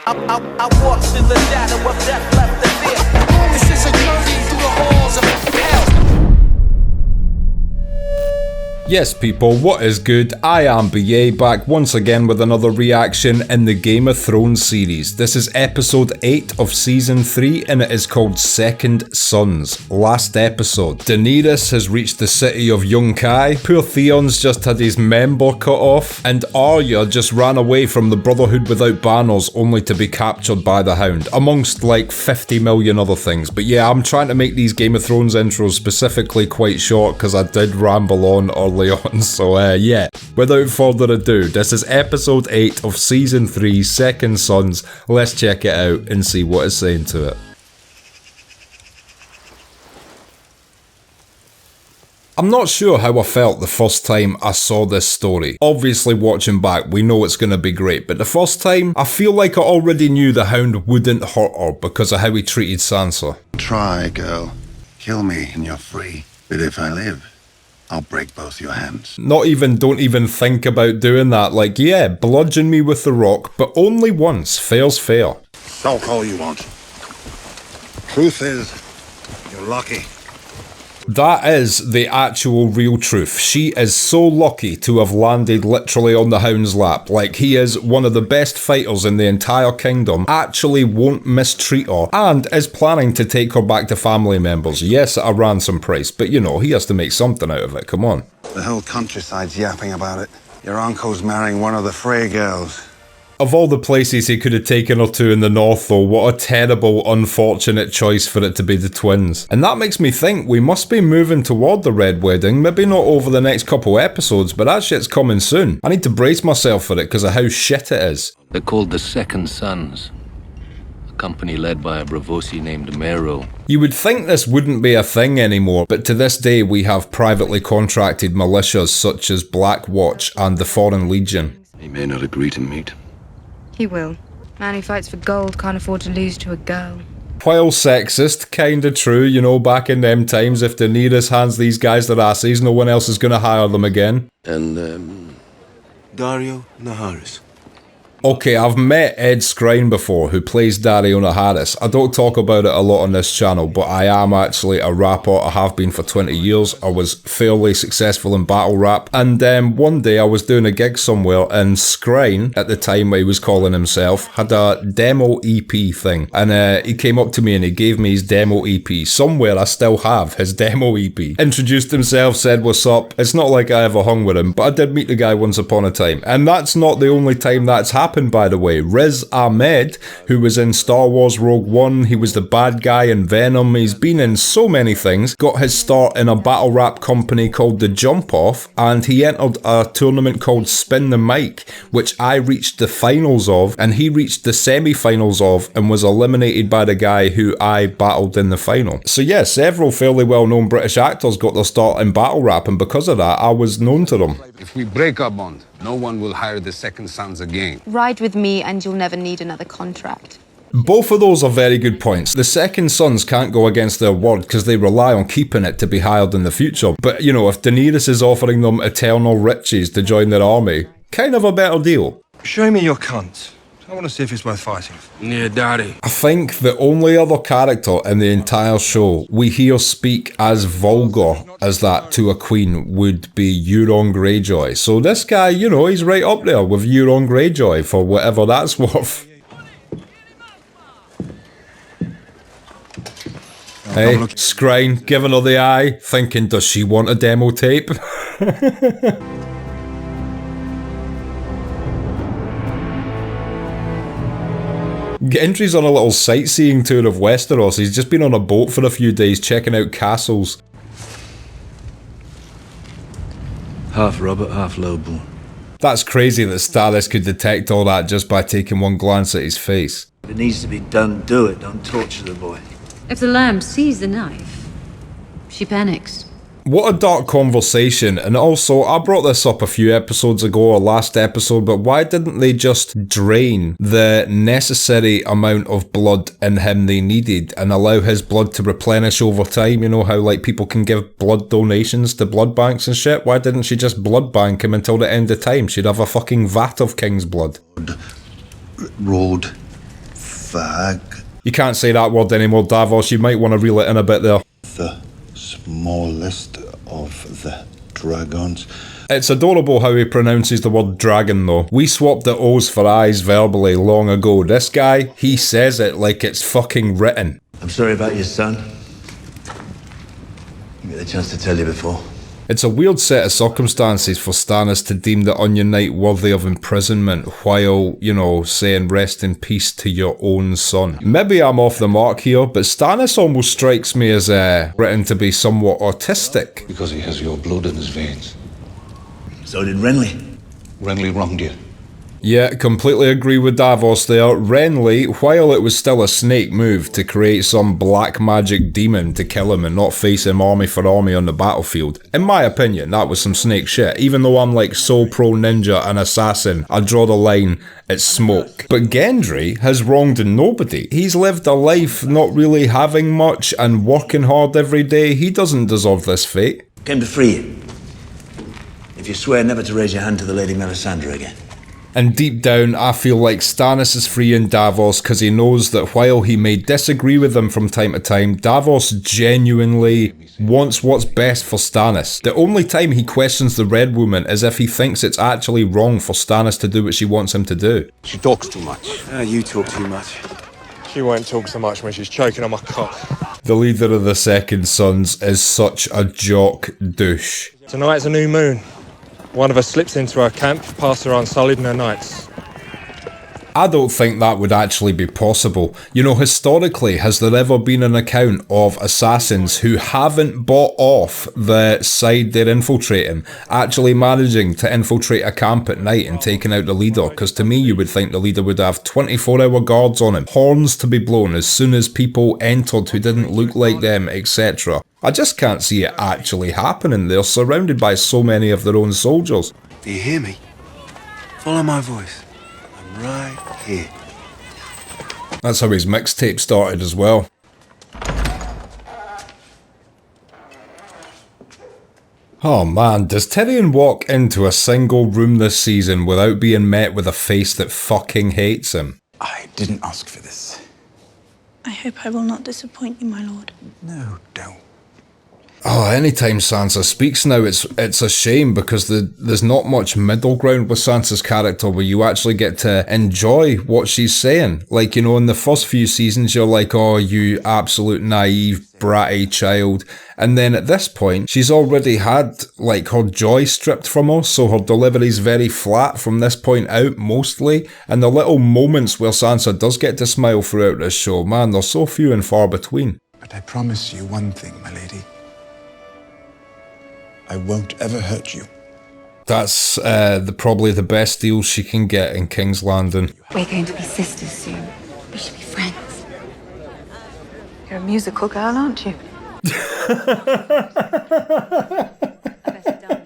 I walk through the shadow of death left to fear. This is a journey through the halls of hell. Yes people, what is good? I am BA, back once again with another reaction in the Game of Thrones series. This is episode 8 of season 3 and it is called Second Sons. Last episode, Daenerys has reached the city of Yunkai, poor Theon's just had his member cut off, and Arya just ran away from the Brotherhood without banners only to be captured by the Hound, amongst like 50 million other things. But yeah, I'm trying to make these Game of Thrones intros specifically quite short because I did ramble on early on, so yeah, without further ado, this is episode 8 of season 3, Second Sons. Let's check it out and see what it's saying to it. I'm not sure how I felt the first time I saw this story. Obviously watching back, we know it's going to be great, but the first time, I feel like I already knew the Hound wouldn't hurt her because of how he treated Sansa. Try, girl. Kill me and you're free. But if I live, I'll break both your hands. Don't even think about doing that. Like, yeah, bludgeon me with the rock, but only once. Fair's fair. Talk all you want. Truth is, you're lucky. That is the actual real truth. She is so lucky to have landed literally on the Hound's lap. Like, he is one of the best fighters in the entire kingdom, actually won't mistreat her, and is planning to take her back to family members. Yes, at a ransom price, but you know, he has to make something out of it, come on. The whole countryside's yapping about it. Your uncle's marrying one of the Frey girls. Of all the places he could have taken her to in the north though, what a terrible, unfortunate choice for it to be the twins. And that makes me think we must be moving toward the Red Wedding, maybe not over the next couple episodes, but that shit's coming soon. I need to brace myself for it because of how shit it is. They're called the Second Sons, a company led by a Bravosi named Mero. You would think this wouldn't be a thing anymore, but to this day we have privately contracted militias such as Black Watch and the Foreign Legion. He may not agree to meet. He will. Man who fights for gold can't afford to lose to a girl. While sexist, kinda true, you know, back in them times, if Daenerys hands these guys their asses, no one else is gonna hire them again. And, Dario Naharis. Okay, I've met Ed Skrein before, who plays Dario Naharis. I don't talk about it a lot on this channel, but I am actually a rapper. I have been for 20 years. I was fairly successful in battle rap. And one day I was doing a gig somewhere, and Skrein, at the time he was calling himself, had a demo EP thing. And he came up to me and he gave me his demo EP. Somewhere I still have his demo EP. Introduced himself, said what's up. It's not like I ever hung with him, but I did meet the guy once upon a time. And that's not the only time that's happened, by the way. Riz Ahmed, who was in Star Wars Rogue One, he was the bad guy in Venom, he's been in so many things, got his start in a battle rap company called The Jump Off, and he entered a tournament called Spin the Mic, which I reached the finals of, and he reached the semi-finals of, and was eliminated by the guy who I battled in the final. So yeah, several fairly well-known British actors got their start in battle rap, and because of that, I was known to them. If we break our bond, no one will hire the Second Sons again. Ride with me and you'll never need another contract. Both of those are very good points. The Second Sons can't go against their word because they rely on keeping it to be hired in the future. But you know, if Daenerys is offering them eternal riches to join their army, kind of a better deal. Show me your cunt. I want to see if it's worth fighting. Yeah, Daddy. I think the only other character in the entire show we hear speak as vulgar as that to a queen would be Euron Greyjoy. So this guy, you know, he's right up there with Euron Greyjoy for whatever that's worth. Hey, Skrein, giving her the eye, thinking, does she want a demo tape? Gendry's on a little sightseeing tour of Westeros. He's just been on a boat for a few days checking out castles. Half Robert, half Lobo. That's crazy that Stannis could detect all that just by taking one glance at his face. If it needs to be done, do it. Don't torture the boy. If the lamb sees the knife, she panics. What a dark conversation, and also, I brought this up a few episodes ago, or last episode, but why didn't they just drain the necessary amount of blood in him they needed and allow his blood to replenish over time? You know how like people can give blood donations to blood banks and shit? Why didn't she just blood bank him until the end of time? She'd have a fucking vat of king's blood. Road fag. You can't say that word anymore, Davos. You might want to reel it in a bit there. The smallest of the dragons. It's adorable how he pronounces the word dragon though. We swapped the O's for I's verbally long ago. This guy, he says it like it's fucking written. I'm sorry about your son. Didn't get the chance to tell you before. It's a weird set of circumstances for Stannis to deem the Onion Knight worthy of imprisonment while, you know, saying rest in peace to your own son. Maybe I'm off the mark here, but Stannis almost strikes me as written to be somewhat autistic. Because he has your blood in his veins. So did Renly. Renly wronged you. Yeah, completely agree with Davos there. Renly, while it was still a snake move to create some black magic demon to kill him and not face him army for army on the battlefield, in my opinion, that was some snake shit. Even though I'm like so pro ninja and assassin, I draw the line at smoke. But Gendry has wronged nobody. He's lived a life not really having much and working hard every day. He doesn't deserve this fate. Came to free you. If you swear never to raise your hand to the Lady Melisandre again. And deep down, I feel like Stannis is freeing Davos because he knows that while he may disagree with him from time to time, Davos genuinely wants what's best for Stannis. The only time he questions the Red Woman is if he thinks it's actually wrong for Stannis to do what she wants him to do. She talks too much. You talk too much. She won't talk so much when she's choking on my cock. The leader of the Second Sons is such a jock douche. Tonight's a new moon. One of us slips into our camp, pass her on solid in her nights. I don't think that would actually be possible. You know, historically, has there ever been an account of assassins who haven't bought off the side they're infiltrating, actually managing to infiltrate a camp at night and taking out the leader? Because to me, you would think the leader would have 24-hour guards on him, horns to be blown as soon as people entered who didn't look like them, etc. I just can't see it actually happening. They're surrounded by so many of their own soldiers. Do you hear me? Follow my voice. I'm right here. That's how his mixtape started as well. Oh man, does Tyrion walk into a single room this season without being met with a face that fucking hates him? I didn't ask for this. I hope I will not disappoint you, my lord. No, don't. Oh, anytime Sansa speaks now, it's a shame because there's not much middle ground with Sansa's character where you actually get to enjoy what she's saying. Like, you know, in the first few seasons, you're like, oh, you absolute naive, bratty child. And then at this point, she's already had, like, her joy stripped from her, so her delivery's very flat from this point out, mostly. And the little moments where Sansa does get to smile throughout this show, man, they're so few and far between. But I promise you one thing, my lady. I won't ever hurt you. That's probably the best deal she can get in King's Landing. We're going to be sisters soon. We should be friends. You're a musical girl, aren't you?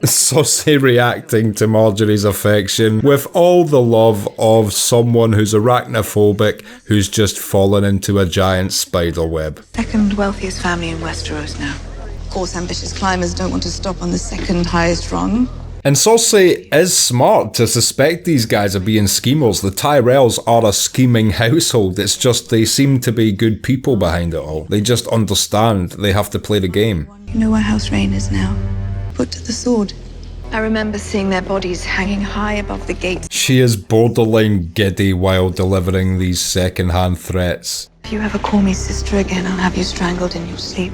Saucy reacting to Marjorie's affection with all the love of someone who's arachnophobic, who's just fallen into a giant spider web. Second wealthiest family in Westeros now. Of course, ambitious climbers don't want to stop on the second highest rung. And Cersei is smart to suspect these guys are being schemers. The Tyrells are a scheming household. It's just they seem to be good people behind it all. They just understand they have to play the game. You know where House Rain is now? Put to the sword. I remember seeing their bodies hanging high above the gates. She is borderline giddy while delivering these second-hand threats. If you ever call me sister again, I'll have you strangled in your sleep.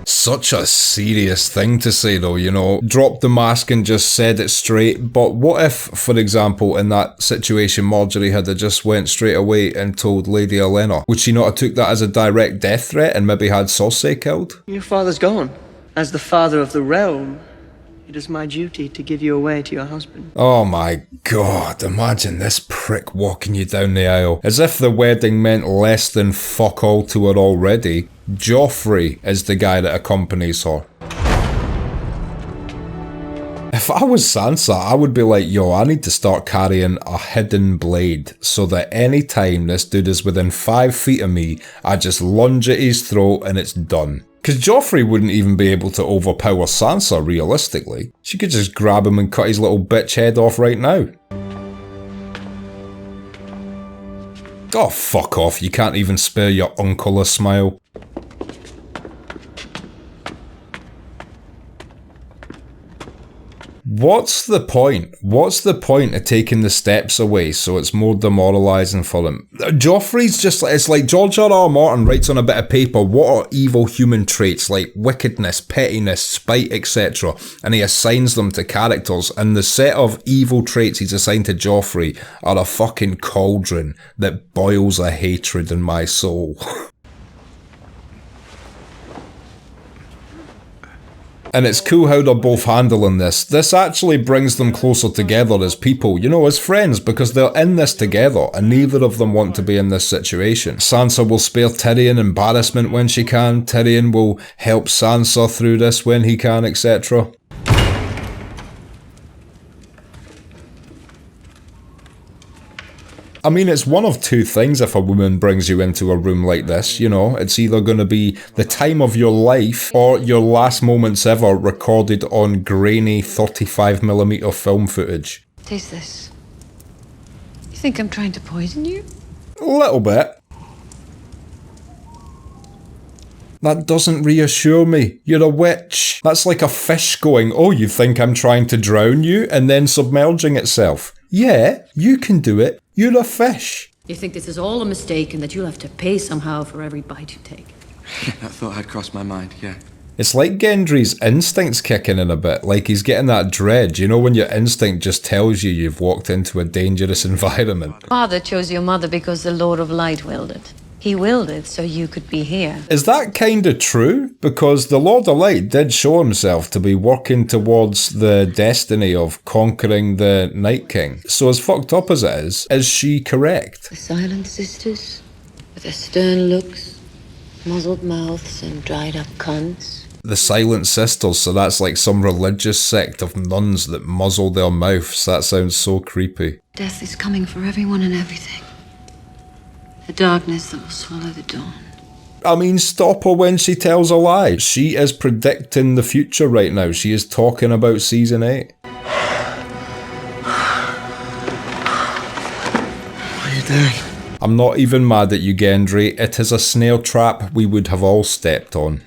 Such a serious thing to say though, you know. Dropped the mask and just said it straight. But what if, for example, in that situation, Marjorie had just went straight away and told Lady Olenna? Would she not have took that as a direct death threat and maybe had Cersei killed? Your father's gone. As the father of the realm, it is my duty to give you away to your husband. Oh my god, imagine this prick walking you down the aisle. As if the wedding meant less than fuck all to her already. Joffrey is the guy that accompanies her. If I was Sansa, I would be like, yo, I need to start carrying a hidden blade so that any time this dude is within 5 feet of me, I just lunge at his throat and it's done. Because Joffrey wouldn't even be able to overpower Sansa realistically. She could just grab him and cut his little bitch head off right now. Oh, fuck off. You can't even spare your uncle a smile. What's the point? What's the point of taking the steps away so it's more demoralising for them? Joffrey's just like, it's like George R.R. Martin writes on a bit of paper what are evil human traits like wickedness, pettiness, spite, etc. and he assigns them to characters, and the set of evil traits he's assigned to Joffrey are a fucking cauldron that boils a hatred in my soul. And it's cool how they're both handling this. This actually brings them closer together as people, you know, as friends, because they're in this together and neither of them want to be in this situation. Sansa will spare Tyrion embarrassment when she can. Tyrion will help Sansa through this when he can, etc. I mean, it's one of two things if a woman brings you into a room like this, you know. It's either going to be the time of your life or your last moments ever recorded on grainy 35mm film footage. Taste this. You think I'm trying to poison you? A little bit. That doesn't reassure me. You're a witch. That's like a fish going, oh, you think I'm trying to drown you? And then submerging itself. Yeah, you can do it. You're a fish. You think this is all a mistake and that you'll have to pay somehow for every bite you take? That thought had crossed my mind, yeah. It's like Gendry's instincts kicking in a bit, like he's getting that dread, you know, when your instinct just tells you you've walked into a dangerous environment. Father chose your mother because the Lord of Light willed it. He willed it so you could be here. Is that kinda true? Because the Lord of Light did show himself to be working towards the destiny of conquering the Night King. So as fucked up as it is she correct? The Silent Sisters, with their stern looks, muzzled mouths and dried up cunts. The Silent Sisters, so that's like some religious sect of nuns that muzzle their mouths. That sounds so creepy. Death is coming for everyone and everything. The darkness that will swallow the dawn. I mean, stop her when she tells a lie. She is predicting the future right now. She is talking about season 8. What are you doing? I'm not even mad at you, Gendry. It is a snare trap we would have all stepped on.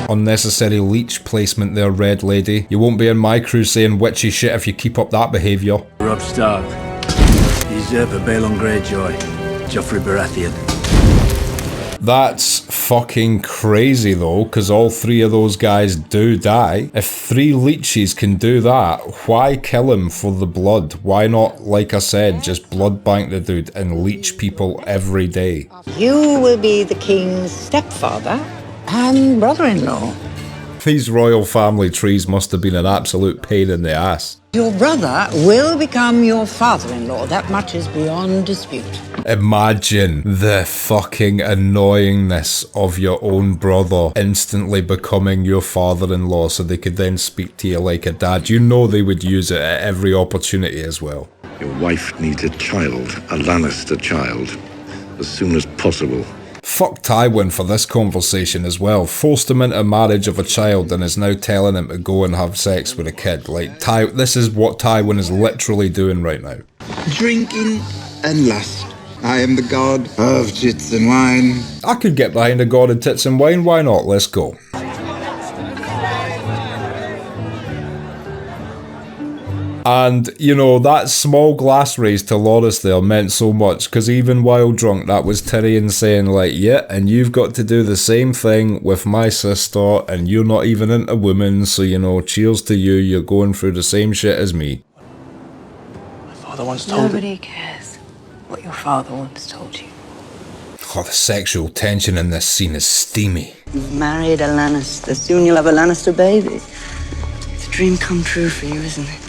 Unnecessary leech placement there, Red Lady. You won't be in my crew saying witchy shit if you keep up that behaviour. Robb Stark, usurper Balon Greyjoy, Joffrey Baratheon. That's fucking crazy though, because all three of those guys do die. If 3 leeches can do that, why kill him for the blood? Why not, like I said, just blood bank the dude and leech people every day? You will be the king's stepfather and brother-in-law. These royal family trees must have been an absolute pain in the ass. Your brother will become your father-in-law. That much is beyond dispute. Imagine the fucking annoyingness of your own brother instantly becoming your father-in-law so they could then speak to you like a dad. You know they would use it at every opportunity as well. Your wife needs a child, a Lannister child, as soon as possible. Fuck Tywin for this conversation as well. Forced him into marriage of a child and is now telling him to go and have sex with a kid. Like, this is what Tywin is literally doing right now. Drinking and lust. I am the god of tits and wine. I could get behind a god of tits and wine, why not? Let's go. And, you know, that small glass raise to Loras there meant so much, because even while drunk, that was Tyrion saying, like, yeah, and you've got to do the same thing with my sister, and you're not even into women, so, you know, cheers to you, you're going through the same shit as me. My father once told me. Nobody cares what your father once told you. Oh, the sexual tension in this scene is steamy. You've married a Lannister. Soon you'll have a Lannister baby. It's a dream come true for you, isn't it?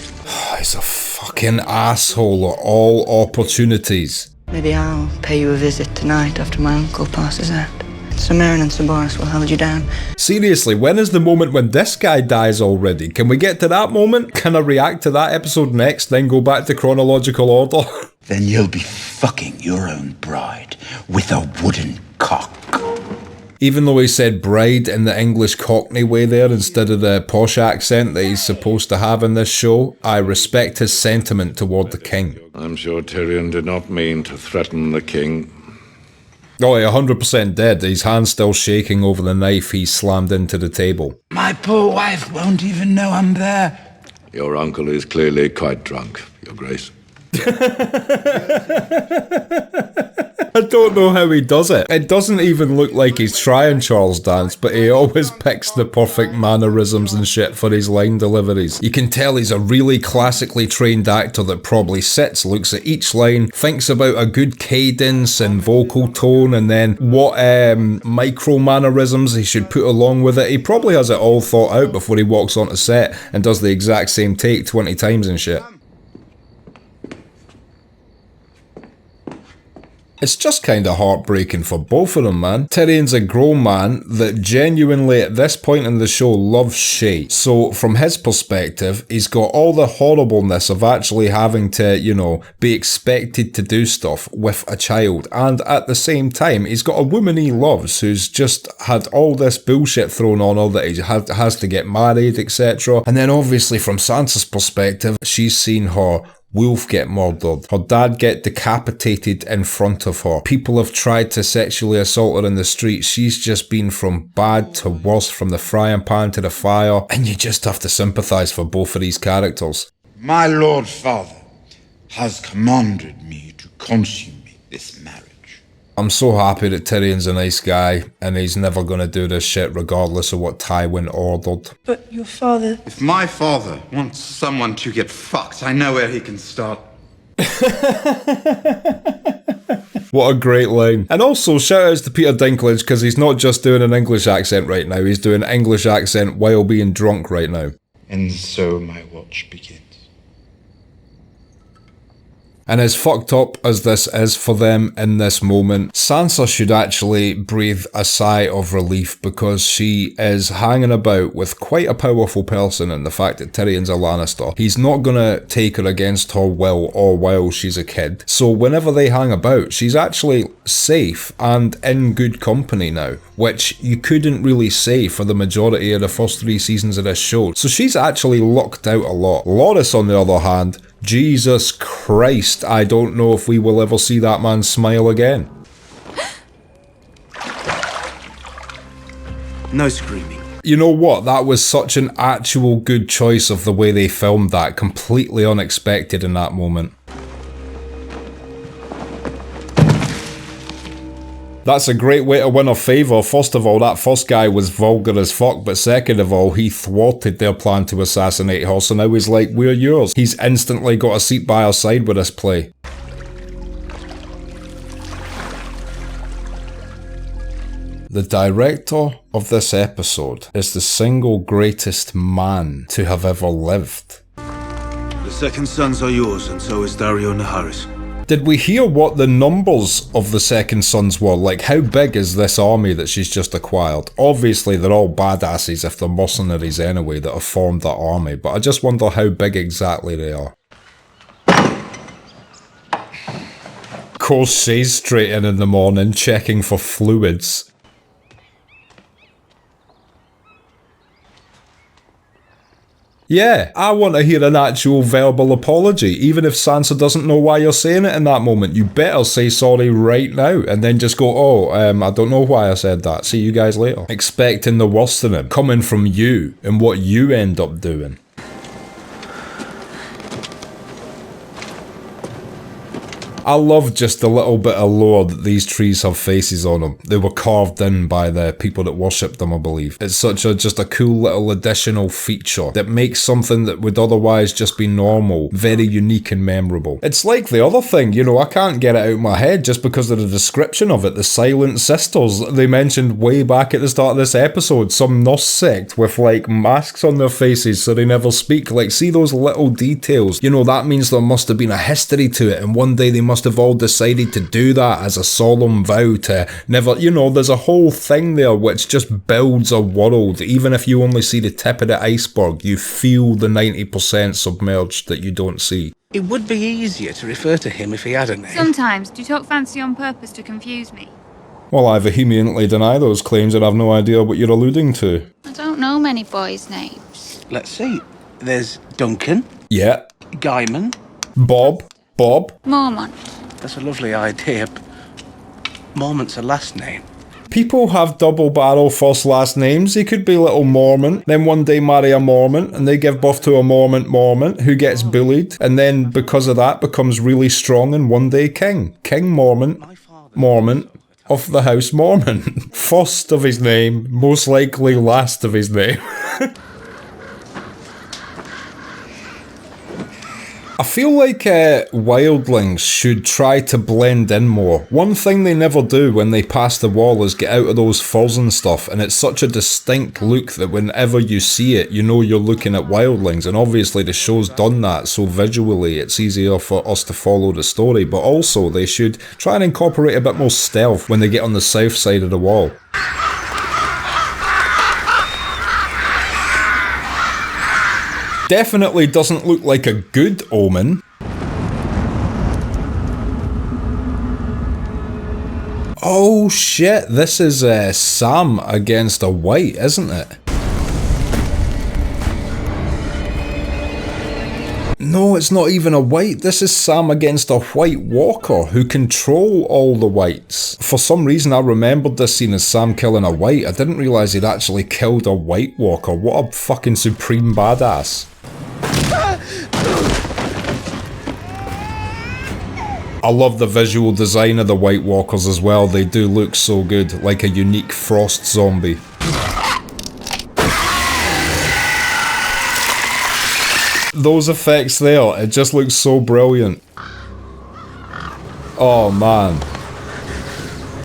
He's a fucking asshole at all opportunities. Maybe I'll pay you a visit tonight after my uncle passes out. Sir Meryn and Sir Boris will hold you down. Seriously, when is the moment when this guy dies already? Can we get to that moment? Can I react to that episode next, then go back to chronological order? Then you'll be fucking your own bride with a wooden cock. Even though he said bride in the English Cockney way there instead of the posh accent that he's supposed to have in this show, I respect his sentiment toward the king. I'm sure Tyrion did not mean to threaten the king. Oh, he 100% did. His hand's still shaking over the knife he slammed into the table. My poor wife won't even know I'm there. Your uncle is clearly quite drunk, Your Grace. I don't know how he does it. It doesn't even look like he's trying Charles Dance, but he always picks the perfect mannerisms and shit for his line deliveries. You can tell he's a really classically trained actor that probably sits, looks at each line, thinks about a good cadence and vocal tone, and then what micro mannerisms he should put along with it. He probably has it all thought out before he walks onto set and does the exact same take 20 times and shit. It's just kinda heartbreaking for both of them, man. Tyrion's a grown man that genuinely at this point in the show loves Shay. So from his perspective, he's got all the horribleness of actually having to, you know, be expected to do stuff with a child. And at the same time, he's got a woman he loves who's just had all this bullshit thrown on her that he has to get married, etc. And then obviously from Sansa's perspective, she's seen her wolf get murdered, her dad get decapitated in front of her, people have tried to sexually assault her in the street, she's just been from bad to worse, from the frying pan to the fire, and you just have to sympathise for both of these characters. My Lord Father has commanded me to consummate this marriage. I'm so happy that Tyrion's a nice guy, and he's never gonna do this shit regardless of what Tywin ordered. But your father... If my father wants someone to get fucked, I know where he can start. What a great line. And also, shout outs to Peter Dinklage, because he's not just doing an English accent right now, he's doing an English accent while being drunk right now. And so my watch begins. And as fucked up as this is for them in this moment, Sansa should actually breathe a sigh of relief because she is hanging about with quite a powerful person in the fact that Tyrion's a Lannister. He's not gonna take her against her will or while she's a kid. So whenever they hang about, she's actually safe and in good company now, which you couldn't really say for the majority of the first 3 seasons of this show. So she's actually lucked out a lot. Loras, on the other hand, Jesus Christ, I don't know if we will ever see that man smile again. No screaming. You know what, that was such an actual good choice of the way they filmed that, completely unexpected in that moment. That's a great way to win her favour. First of all, that first guy was vulgar as fuck, but second of all, he thwarted their plan to assassinate her, so now he's like, we're yours. He's instantly got a seat by her side with this play. The director of this episode is the single greatest man to have ever lived. The second sons are yours, and so is Dario Naharis. Did we hear what the numbers of the second sons were? Like, how big is this army that she's just acquired? Obviously, they're all badasses if they're mercenaries anyway that have formed that army, but I just wonder how big exactly they are. Of course, she's straight in the morning checking for fluids. Yeah, I want to hear an actual verbal apology, even if Sansa doesn't know why you're saying it in that moment. You better say sorry right now, and then just go, oh, I don't know why I said that, see you guys later. Expecting the worst in him, coming from you, and what you end up doing. I love just the little bit of lore that these trees have faces on them. They were carved in by the people that worshipped them, I believe. It's such a just a cool little additional feature that makes something that would otherwise just be normal very unique and memorable. It's like the other thing, you know, I can't get it out of my head just because of the description of it. The Silent Sisters, they mentioned way back at the start of this episode, some Norse sect with like masks on their faces so they never speak. Like, see those little details? You know, that means there must have been a history to it, and one day they must have all decided to do that as a solemn vow to never, you know, there's a whole thing there which just builds a world. Even if you only see the tip of the iceberg, you feel the 90% submerged that you don't see. It would be easier to refer to him if he had a name. Sometimes. Do you talk fancy on purpose to confuse me? Well, I vehemently deny those claims and have no idea what you're alluding to. I don't know many boys' names. Let's see. There's Duncan. Yeah. Guyman. Bob. Mormont. That's a lovely idea, but Mormont's a last name. People have double barrel first last names. He could be little Mormon, then one day marry a Mormon, and they give birth to a Mormon who gets bullied, and then because of that becomes really strong and one day king. King Mormon of the House Mormon. First of his name, most likely last of his name. I feel like wildlings should try to blend in more. One thing they never do when they pass the wall is get out of those furs and stuff, and it's such a distinct look that whenever you see it, you know you're looking at wildlings, and obviously the show's done that, so visually it's easier for us to follow the story, but also they should try and incorporate a bit more stealth when they get on the south side of the wall. Definitely doesn't look like a good omen. Oh shit, this is Sam against a white, isn't it? No, it's not even a white. This is Sam against a white walker who control all the whites. For some reason I remembered this scene as Sam killing a white. I didn't realise he'd actually killed a white walker. What a fucking supreme badass. I love the visual design of the White Walkers as well. They do look so good, like a unique frost zombie. Those effects there, it just looks so brilliant. Oh man.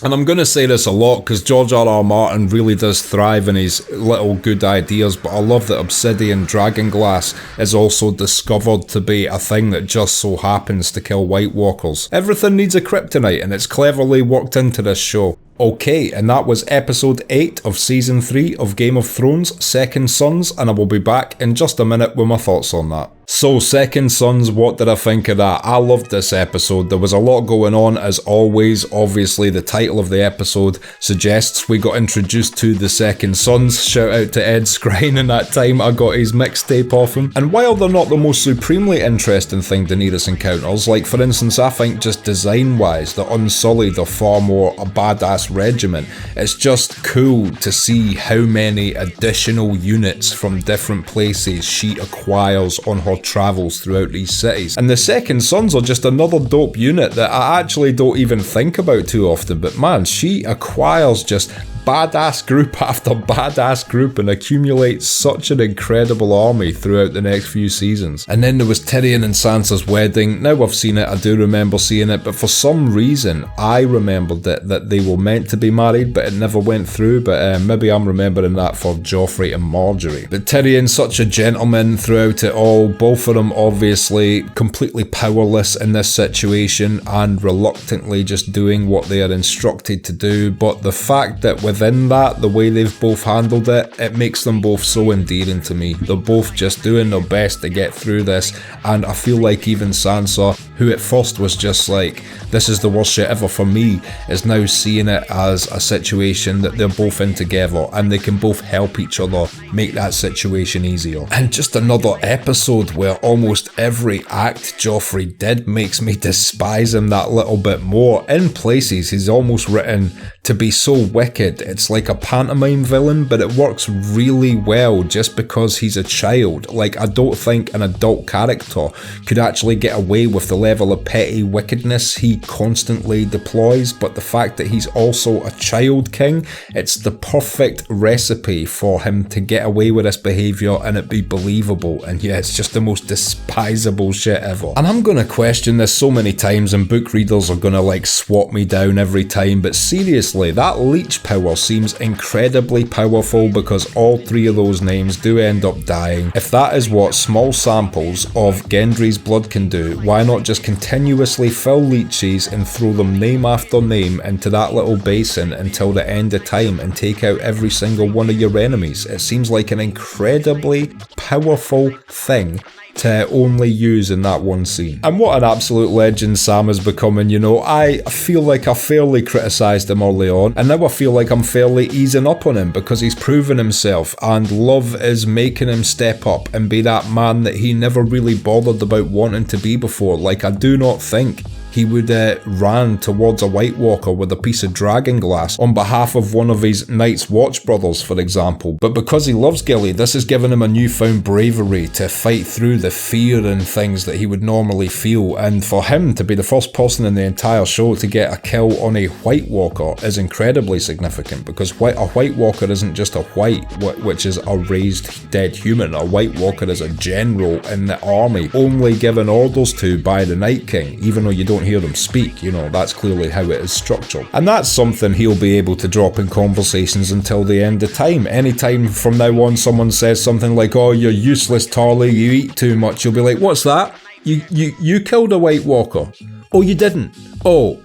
And I'm gonna say this a lot because George R.R. Martin really does thrive in his little good ideas, but I love that Obsidian Dragonglass is also discovered to be a thing that just so happens to kill White Walkers. Everything needs a kryptonite and it's cleverly worked into this show. Okay, and that was episode 8 of season 3 of Game of Thrones, Second Sons, and I will be back in just a minute with my thoughts on that. So, Second Sons, what did I think of that? I loved this episode. There was a lot going on, as always. Obviously, the title of the episode suggests we got introduced to the Second Sons. Shout out to Ed Skrein in that time I got his mixtape off him. And while they're not the most supremely interesting thing Daenerys encounters, like for instance, I think just design-wise, the Unsullied are far more a badass regiment. It's just cool to see how many additional units from different places she acquires on her travels throughout these cities. And the Second Sons are just another dope unit that I actually don't even think about too often, but man, she acquires just badass group after badass group and accumulates such an incredible army throughout the next few seasons. And then there was Tyrion and Sansa's wedding. Now I've seen it, I do remember seeing it, but for some reason I remembered it that they were meant to be married but it never went through, but maybe I'm remembering that for Joffrey and Marjorie. But Tyrion's such a gentleman throughout it all, both of them obviously completely powerless in this situation and reluctantly just doing what they are instructed to do, but the fact that within that, the way they've both handled it, it makes them both so endearing to me. They're both just doing their best to get through this, and I feel like even Sansa, who at first was just like, this is the worst shit ever for me, is now seeing it as a situation that they're both in together and they can both help each other make that situation easier. And just another episode where almost every act Joffrey did makes me despise him that little bit more. In places, he's almost written to be so wicked, it's like a pantomime villain, but it works really well just because he's a child. Like, I don't think an adult character could actually get away with the level of petty wickedness he constantly deploys, but the fact that he's also a child king, it's the perfect recipe for him to get away with this behaviour and it be believable. And yeah, it's just the most despisable shit ever. And I'm gonna question this so many times and book readers are gonna like swat me down every time, but seriously, that leech power seems incredibly powerful because all three of those names do end up dying. If that is what small samples of Gendry's blood can do, why not just continuously fill leeches and throw them name after name into that little basin until the end of time and take out every single one of your enemies? It seems like an incredibly powerful thing to only use in that one scene. And what an absolute legend Sam is becoming, you know. I feel like I fairly criticised him early on, and now I feel like I'm fairly easing up on him because he's proven himself, and love is making him step up and be that man that he never really bothered about wanting to be before. Like, I do not think he would ran towards a White Walker with a piece of dragon glass on behalf of one of his Night's Watch brothers, for example. But because he loves Gilly, this has given him a newfound bravery to fight through the fear and things that he would normally feel. And for him to be the first person in the entire show to get a kill on a White Walker is incredibly significant, because a White Walker isn't just a white, which is a raised dead human. A White Walker is a general in the army, only given orders to by the Night King, even though you don't hear them speak. You know, that's clearly how it is structured. And that's something he'll be able to drop in conversations until the end of time. Anytime from now on someone says something like, oh, you're useless, Tarly, you eat too much, you'll be like, what's that? You killed a White Walker. Oh, you didn't? Oh,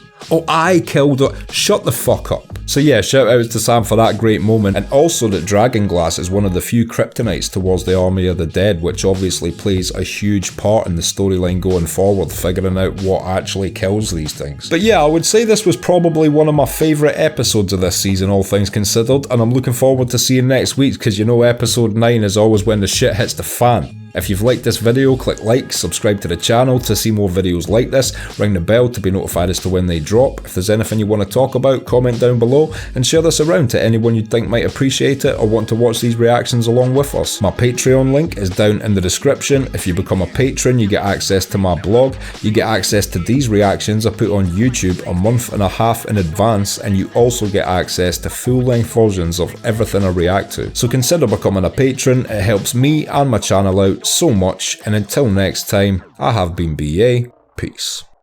I killed her. Shut the fuck up. So yeah, shout out to Sam for that great moment, and also that Dragonglass is one of the few kryptonites towards the Army of the Dead, which obviously plays a huge part in the storyline going forward, figuring out what actually kills these things. But yeah, I would say this was probably one of my favourite episodes of this season, all things considered, and I'm looking forward to seeing next week's, because you know episode 9 is always when the shit hits the fan. If you've liked this video, click like, subscribe to the channel to see more videos like this, ring the bell to be notified as to when they drop. If there's anything you want to talk about, comment down below, and share this around to anyone you think might appreciate it or want to watch these reactions along with us. My Patreon link is down in the description. If you become a patron, you get access to my blog, you get access to these reactions I put on YouTube a month and a half in advance, and you also get access to full-length versions of everything I react to. So consider becoming a patron, it helps me and my channel out so much, and until next time, I have been BA, peace.